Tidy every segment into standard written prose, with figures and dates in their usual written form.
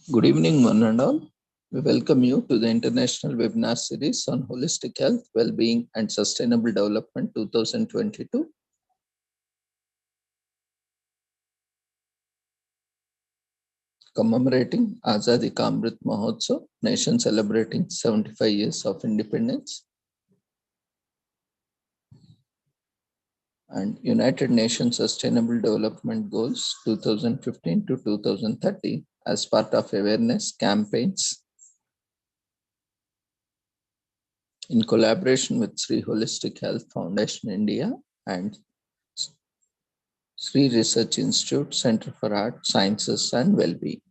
Good evening, one and all. We welcome you to the International Webinar Series on Holistic Health, Well-being and Sustainable Development 2022. Commemorating Azadi Ka Amrit Mahotsav, nation celebrating 75 years of independence. And United Nations Sustainable Development Goals 2015 to 2030 as part of awareness campaigns in collaboration with Sri Holistic Health Foundation India and Sri Research Institute, Center for Art, Sciences and Well-being.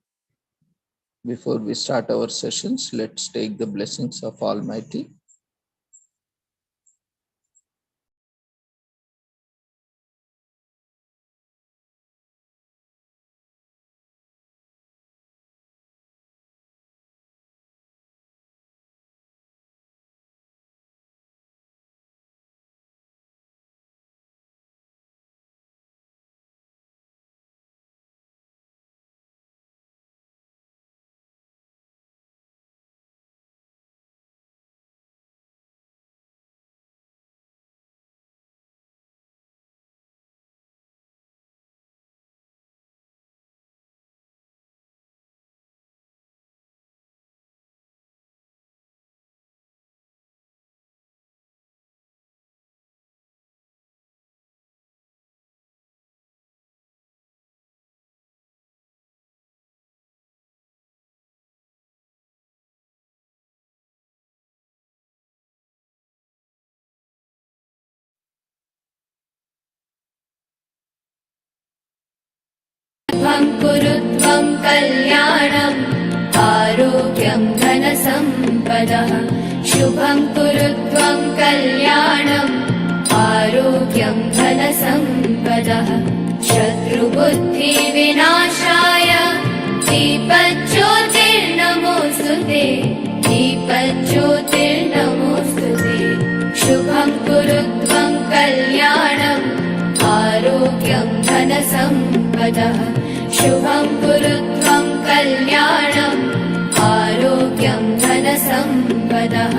Before we start our sessions, let's take the blessings of Almighty. कुरुत्वं कल्याणम् आरोग्यं धनसम्पदः शुभं कुरुत्वं कल्याणम् आरोग्यं धनसम्पदः शत्रुबुद्धिविनाशाय दीपज्योतिर्नमोऽस्तुते दीपज्योतिर्नमोऽस्तुते शुभं कुरुत्वं कल्याणम् आरोग्यं धनसम्पदः शुभं कुरुत्वं कल्याणम् आरोग्यं धनसम्पदः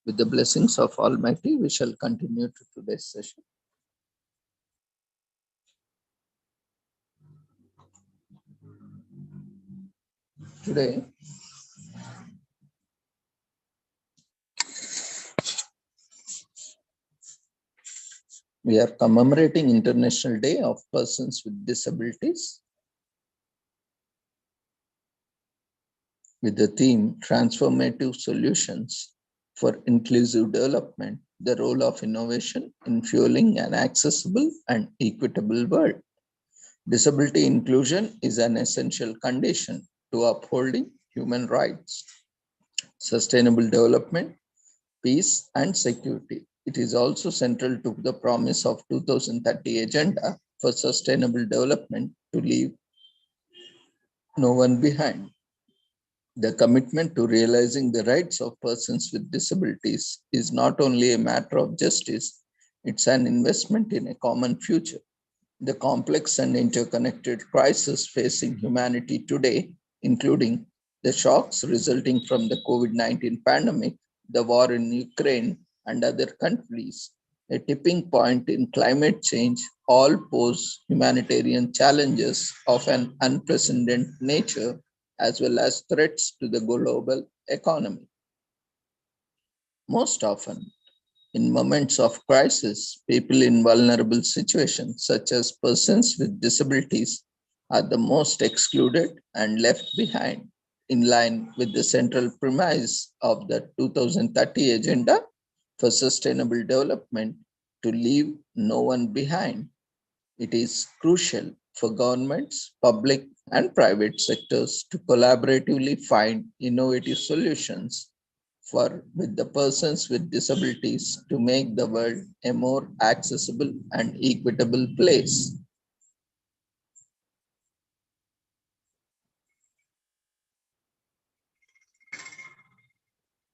With the blessings of Almighty, we shall continue to today's session. Today, we are commemorating International Day of Persons with Disabilities with the theme Transformative Solutions for Inclusive Development, the role of innovation in fueling an accessible and equitable world. Disability inclusion is an essential condition to upholding human rights, sustainable development, peace, and security. It is also central to the promise of 2030 Agenda for Sustainable Development to leave no one behind. The commitment to realizing the rights of persons with disabilities is not only a matter of justice, it's an investment in a common future. The complex and interconnected crises facing humanity today, including the shocks resulting from the COVID-19 pandemic, the war in Ukraine, and other countries, a tipping point in climate change, all pose humanitarian challenges of an unprecedented nature as well as threats to the global economy. Most often, in moments of crisis, people in vulnerable situations, such as persons with disabilities, are the most excluded and left behind, in line with the central premise of the 2030 Agenda for Sustainable Development to leave no one behind. It is crucial for governments, public, and private sectors to collaboratively find innovative solutions for with the persons with disabilities to make the world a more accessible and equitable place.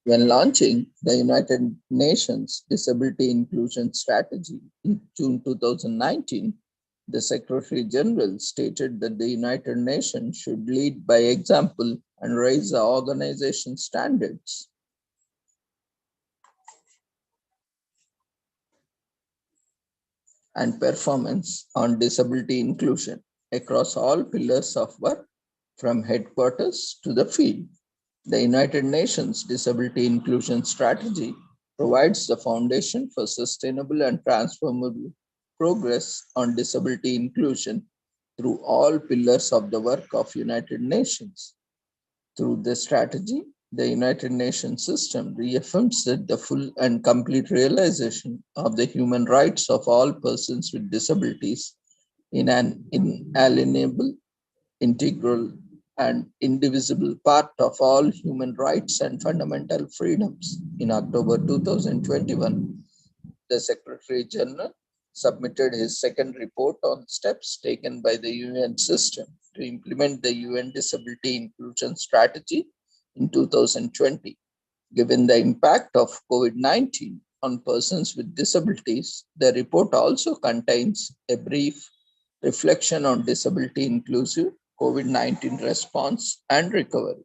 When launching the United Nations Disability Inclusion Strategy in June 2019, the Secretary General stated that the United Nations should lead by example and raise the organization standards and performance on disability inclusion across all pillars of work, from headquarters to the field. The United Nations Disability Inclusion Strategy provides the foundation for sustainable and transformable progress on disability inclusion through all pillars of the work of United Nations. Through this strategy, the United Nations system reaffirms that the full and complete realization of the human rights of all persons with disabilities in an inalienable, integral, and indivisible part of all human rights and fundamental freedoms. In October 2021, the Secretary General submitted his second report on steps taken by the UN system to implement the UN Disability Inclusion Strategy in 2020. Given the impact of COVID-19 on persons with disabilities, the report also contains a brief reflection on disability inclusive COVID-19 response and recovery.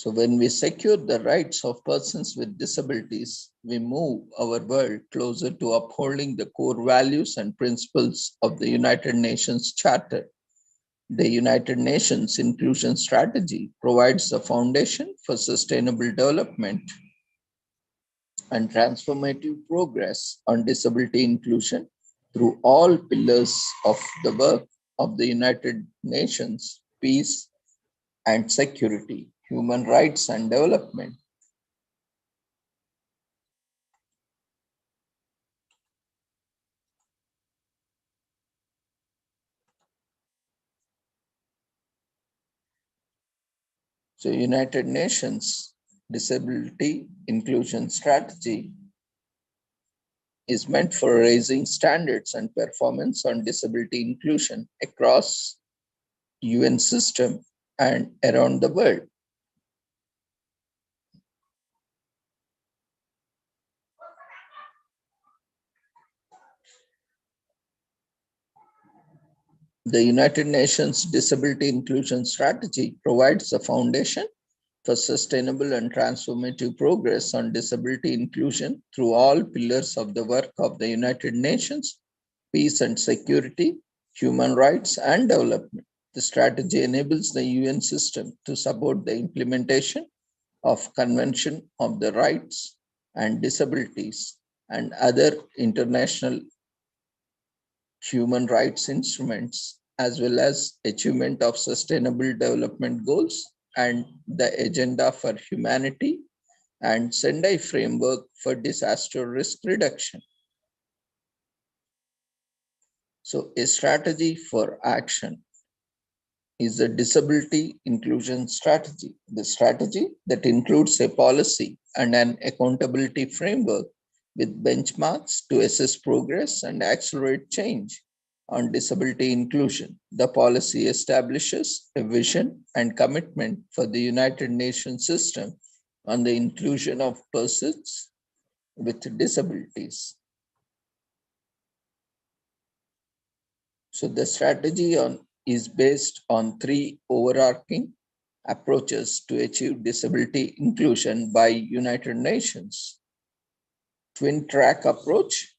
So when we secure the rights of persons with disabilities, we move our world closer to upholding the core values and principles of the United Nations Charter. The United Nations Inclusion Strategy provides the foundation for sustainable development and transformative progress on disability inclusion through all pillars of the work of the United Nations, peace and security, human rights and development. So United Nations Disability Inclusion Strategy is meant for raising standards and performance on disability inclusion across UN system and around the world. The United Nations Disability Inclusion Strategy provides the foundation for sustainable and transformative progress on disability inclusion through all pillars of the work of the United Nations, peace and security, human rights, and development. The strategy enables the UN system to support the implementation of Convention of the Rights and Disabilities and other international human rights instruments, as well as achievement of sustainable development goals and the agenda for humanity and Sendai framework for disaster risk reduction. So a strategy for action. is a disability inclusion strategy, the strategy that includes a policy and an accountability framework with benchmarks to assess progress and accelerate change on disability inclusion. The policy establishes a vision and commitment for the United Nations system on the inclusion of persons with disabilities. So the strategy is based on three overarching approaches to achieve disability inclusion by United Nations: twin track approach,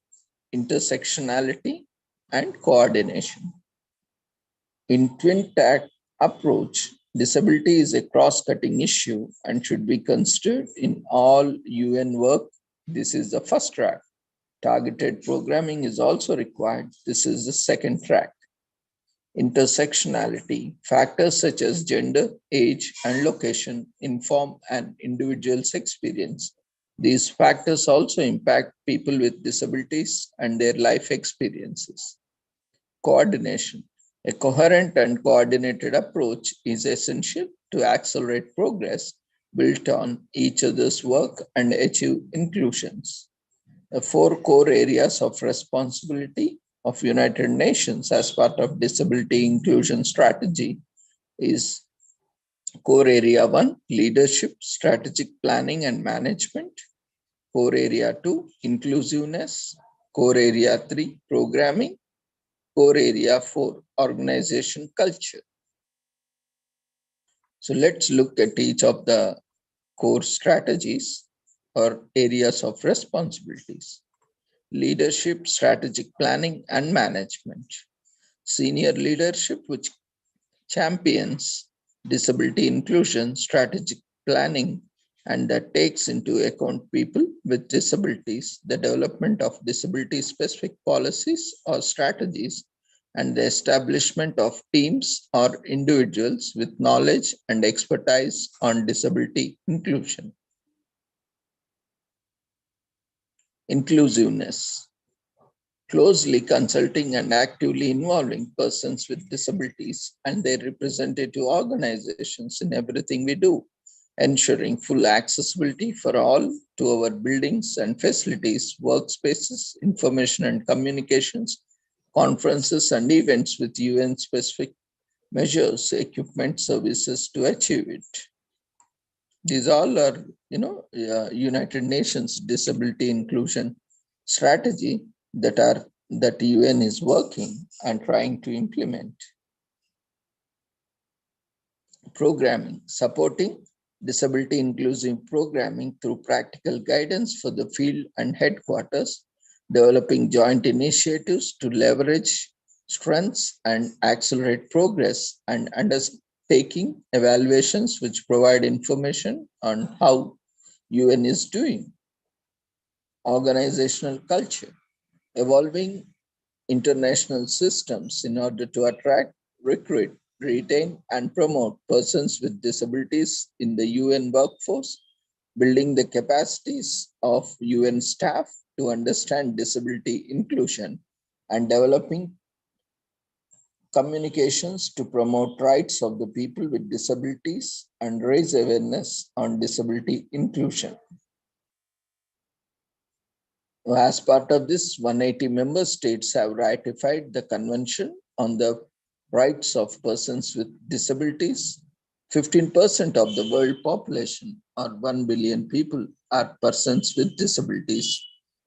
intersectionality, and coordination. In twin track approach, disability is a cross-cutting issue and should be considered in all UN work. This is the first track. Targeted programming is also required. This is the second track. Intersectionality, factors such as gender, age, and location inform an individual's experience. These factors also impact people with disabilities and their life experiences. Coordination. A coherent and coordinated approach is essential to accelerate progress, build on each other's work, and achieve inclusions. The four core areas of responsibility of United Nations as part of disability inclusion strategy is core area 1, leadership, strategic planning and management; core area 2, inclusiveness; core area 3, programming; core area 4, organization culture. So let's look at each of the core strategies or areas of responsibilities. Leadership, strategic planning, and management. Senior leadership, which champions disability inclusion, strategic planning, and that takes into account people with disabilities, the development of disability-specific policies or strategies, and the establishment of teams or individuals with knowledge and expertise on disability inclusion. Inclusiveness. Closely consulting and actively involving persons with disabilities and their representative organizations in everything we do, ensuring full accessibility for all to our buildings and facilities, workspaces, information and communications, conferences and events with UN-specific measures, equipment, services to achieve it. These all are, United Nations disability inclusion strategy that UN is working and trying to implement. Programming, supporting disability inclusive programming through practical guidance for the field and headquarters, developing joint initiatives to leverage strengths and accelerate progress, and undertaking evaluations which provide information on how UN is doing. Organizational culture, evolving international systems in order to attract, recruit, retain, and promote persons with disabilities in the UN workforce, building the capacities of UN staff to understand disability inclusion, and developing communications to promote rights of the people with disabilities and raise awareness on disability inclusion. As part of this, 180 member states have ratified the Convention on the Rights of Persons with Disabilities. 15% of the world population, or 1 billion people, are persons with disabilities.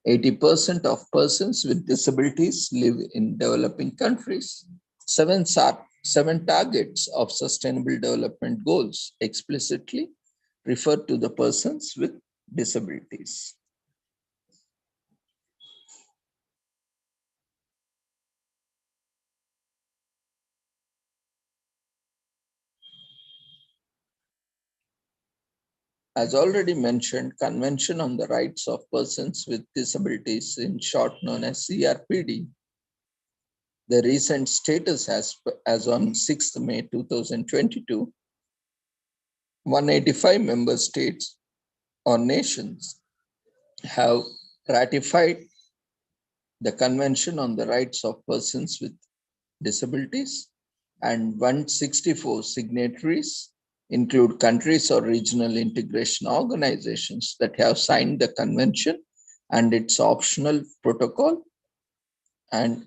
80% of persons with disabilities live in developing countries. Seven targets of Sustainable Development Goals explicitly refer to the persons with disabilities. As already mentioned, Convention on the Rights of Persons with Disabilities, in short known as CRPD, the recent status as on 6th May 2022, 185 member states or nations have ratified the Convention on the Rights of Persons with Disabilities, and 164 signatories include countries or regional integration organizations that have signed the convention and its optional protocol. And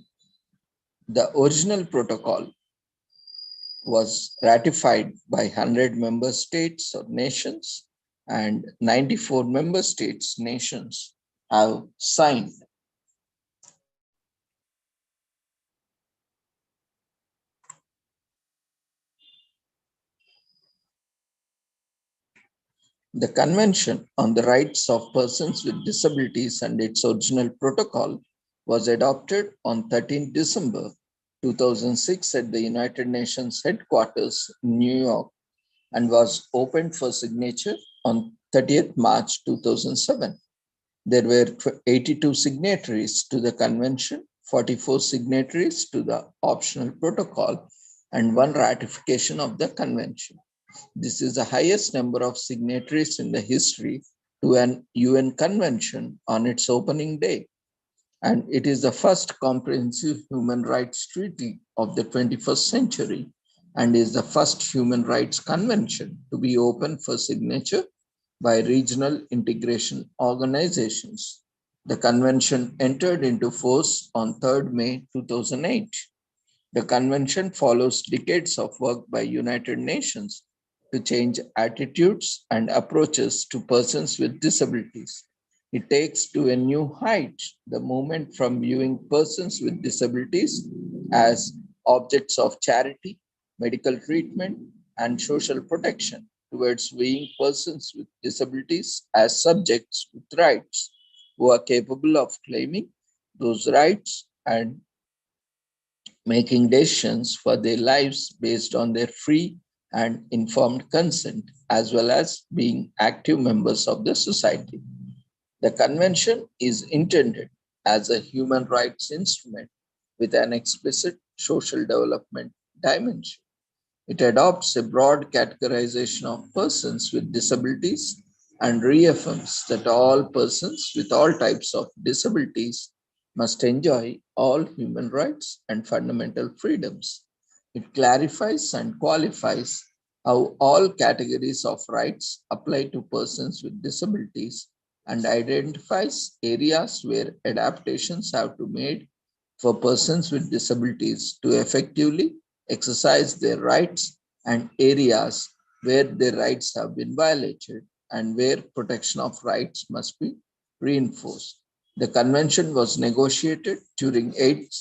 the original protocol was ratified by 100 member states or nations, and 94 member states nations have signed. The Convention on the Rights of Persons with Disabilities and its original protocol was adopted on 13 December 2006 at the United Nations headquarters in New York and was opened for signature on 30th March 2007. There were 82 signatories to the convention, 44 signatories to the optional protocol, and one ratification of the convention. This is the highest number of signatories in the history to an UN convention on its opening day. And it is the first comprehensive human rights treaty of the 21st century and is the first human rights convention to be open for signature by regional integration organizations. The convention entered into force on 3rd May 2008. The convention follows decades of work by United Nations to change attitudes and approaches to persons with disabilities. It takes to a new height the movement from viewing persons with disabilities as objects of charity, medical treatment, and social protection towards viewing persons with disabilities as subjects with rights who are capable of claiming those rights and making decisions for their lives based on their free and informed consent, as well as being active members of the society. The convention is intended as a human rights instrument with an explicit social development dimension. It adopts a broad categorization of persons with disabilities and reaffirms that all persons with all types of disabilities must enjoy all human rights and fundamental freedoms. It clarifies and qualifies how all categories of rights apply to persons with disabilities and identifies areas where adaptations have to be made for persons with disabilities to effectively exercise their rights and areas where their rights have been violated and where protection of rights must be reinforced. The convention was negotiated during 8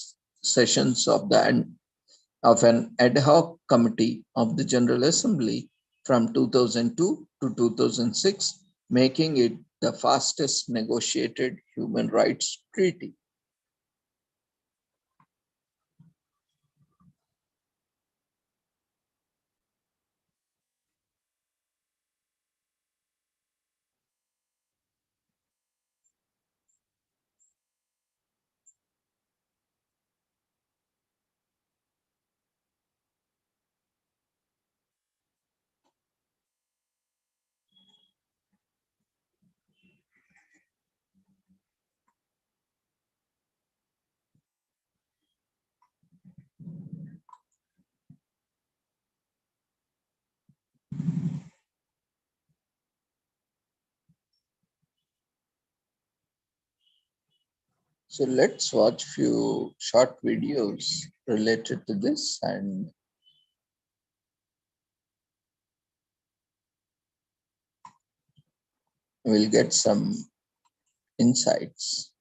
sessions of an ad hoc committee of the General Assembly from 2002 to 2006, making it the fastest negotiated human rights treaty. So let's watch few short videos related to this and we'll get some insights.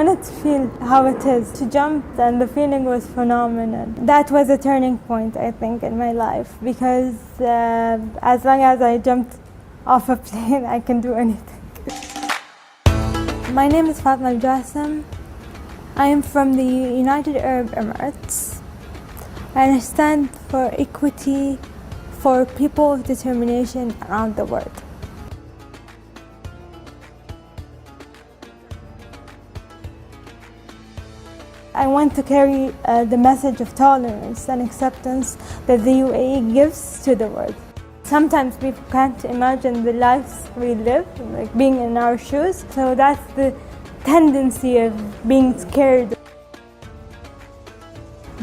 wanted to feel how it is to jump, and the feeling was phenomenal. That was a turning point, I think, in my life, because as long as I jumped off a plane, I can do anything. My name is Fatma Al-Jassam. I am from the United Arab Emirates, and I stand for equity for people of determination around the world. I want to carry the message of tolerance and acceptance that the UAE gives to the world. Sometimes people can't imagine the lives we live, like being in our shoes, so that's the tendency of being scared.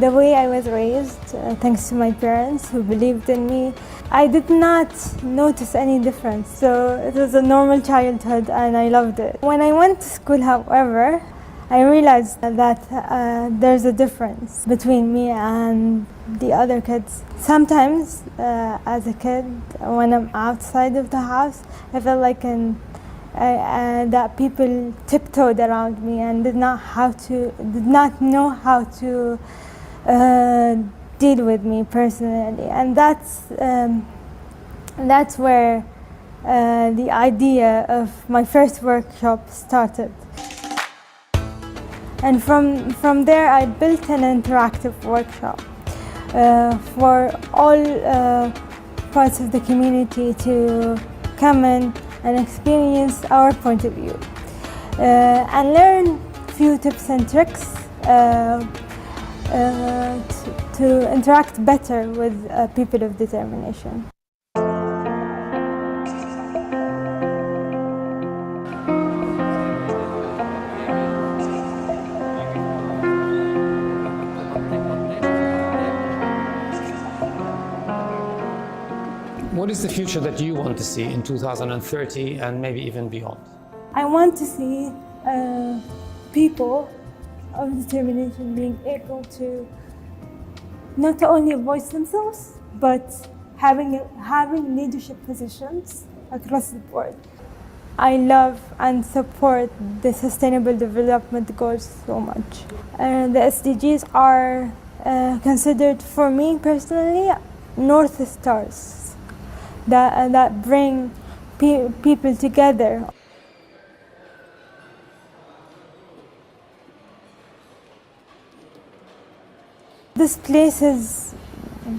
The way I was raised, thanks to my parents who believed in me, I did not notice any difference. So it was a normal childhood and I loved it. When I went to school, however, I realized that there's a difference between me and the other kids. Sometimes, as a kid, when I'm outside of the house, I felt like that people tiptoed around me and did not know how to deal with me personally, and that's where the idea of my first workshop started. And from there, I built an interactive workshop for all parts of the community to come in and experience our point of view and learn a few tips and tricks to interact better with people of determination. What is the future that you want to see in 2030 and maybe even beyond? I want to see people of determination being able to not only voice themselves, but having leadership positions across the board. I love and support the Sustainable Development Goals so much. The SDGs are considered, for me personally, North Stars that bring people together. This place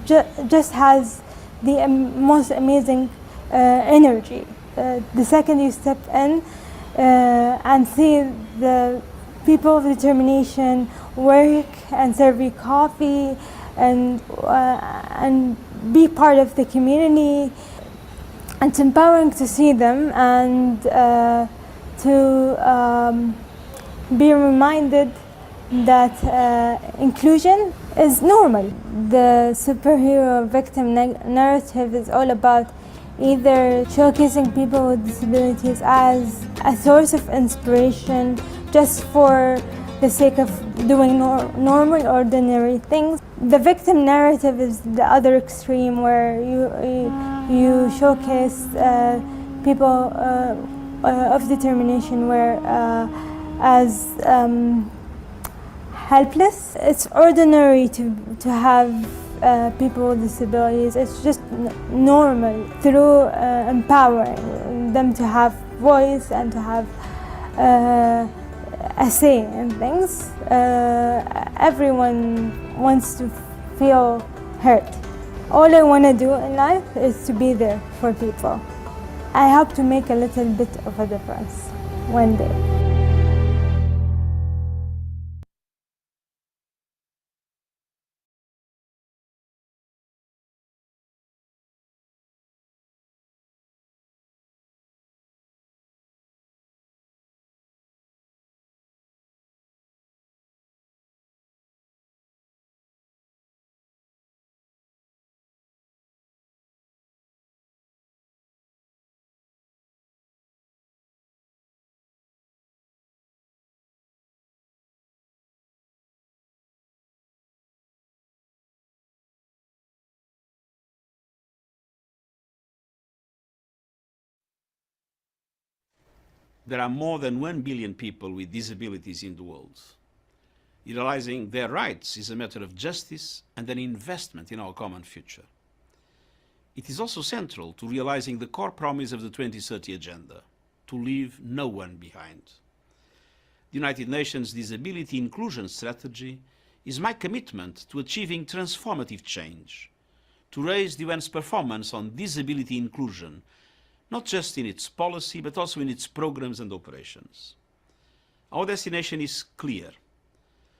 just has the most amazing energy. The second you step in and see the people of determination work and serve you coffee and be part of the community, it's empowering to see them and to be reminded that inclusion is normal. The superhero victim narrative is all about either showcasing people with disabilities as a source of inspiration just for the sake of doing normal, ordinary things. The victim narrative is the other extreme, where you showcase people of determination where as helpless. It's ordinary to have people with disabilities. It's just normal. Through empowering them to have voice and to have a say in things, everyone wants to feel heard. All I want to do in life is to be there for people. I hope to make a little bit of a difference one day. There are more than 1 billion people with disabilities in the world. Realizing their rights is a matter of justice and an investment in our common future. It is also central to realizing the core promise of the 2030 Agenda, to leave no one behind. The United Nations Disability Inclusion Strategy is my commitment to achieving transformative change, to raise the UN's performance on disability inclusion, not just in its policy, but also in its programs and operations. Our destination is clear: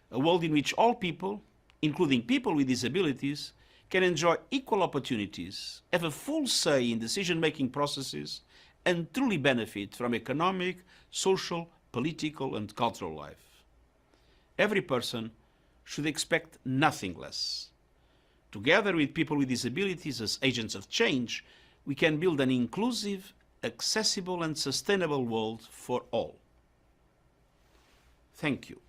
a world in which all people, including people with disabilities, can enjoy equal opportunities, have a full say in decision-making processes, and truly benefit from economic, social, political, and cultural life. Every person should expect nothing less. Together with people with disabilities as agents of change, we can build an inclusive, accessible, and sustainable world for all. Thank you.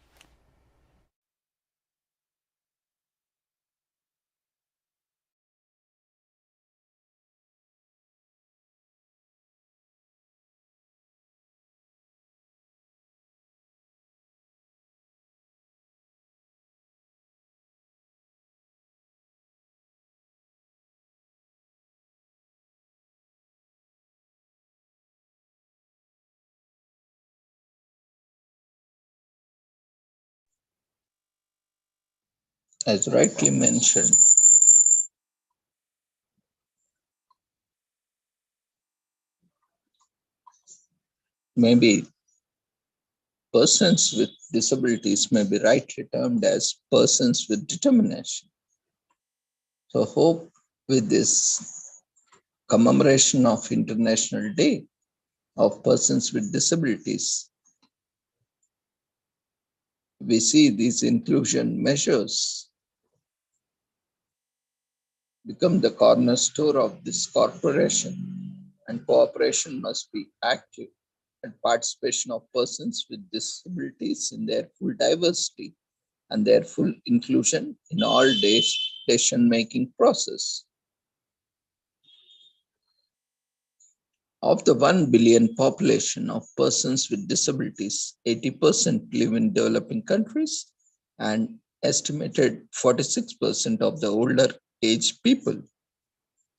As rightly mentioned, maybe persons with disabilities may be rightly termed as persons with determination. So hope with this commemoration of International Day of Persons with Disabilities, we see these inclusion measures become the cornerstone of this corporation, and cooperation must be active, and participation of persons with disabilities in their full diversity and their full inclusion in all decision-making process. Of the 1 billion population of persons with disabilities, 80% live in developing countries, and estimated 46% of the older age people,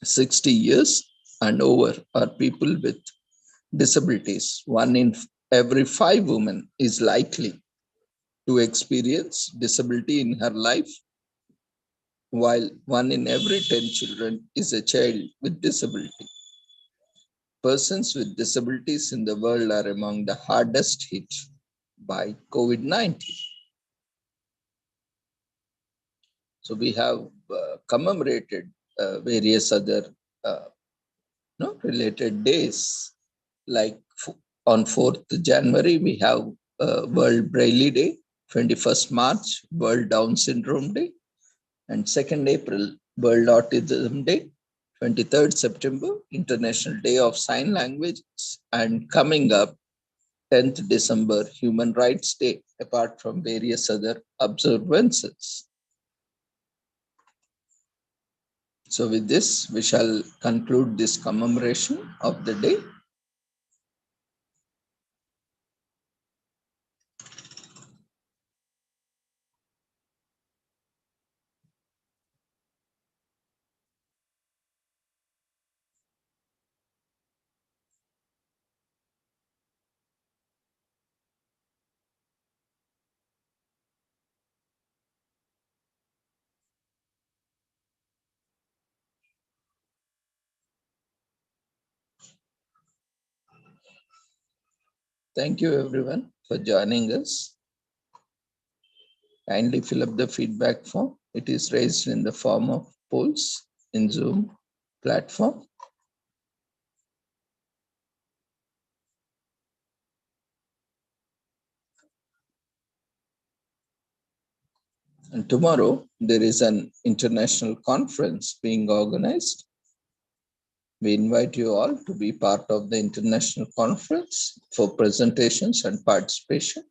60 years and over, are people with disabilities. One in every 5 women is likely to experience disability in her life, while 1 in every 10 children is a child with disability. Persons with disabilities in the world are among the hardest hit by COVID-19. So we have commemorated various other related days, like on 4th January, we have World Braille Day, 21st March, World Down Syndrome Day, and 2nd April, World Autism Day, 23rd September, International Day of Sign Language, and coming up, 10th December, Human Rights Day, apart from various other observances. So with this, we shall conclude this commemoration of the day. Thank you everyone for joining us. Kindly fill up the feedback form. It is raised in the form of polls in Zoom platform. And tomorrow, there is an international conference being organized. We invite you all to be part of the international conference for presentations and participation.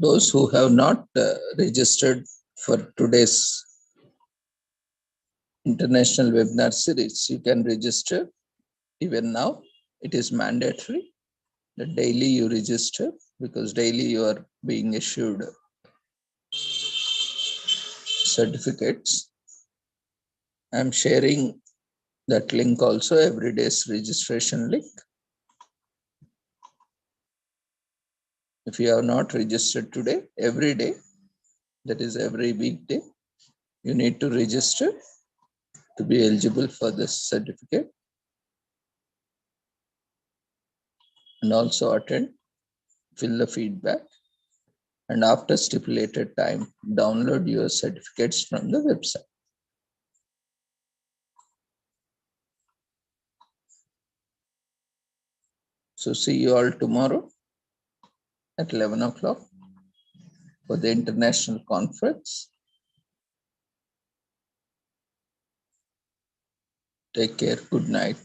Those who have not registered for today's international webinar series, you can register even now. It is mandatory that daily you register, because daily you are being issued certificates. I'm sharing that link also, every day's registration link. If you have not registered today, every day, that is every weekday, you need to register to be eligible for this certificate, and also attend, fill the feedback, and after stipulated time, download your certificates from the website. So see you all tomorrow at 11 o'clock for the international conference. Take care. Good night.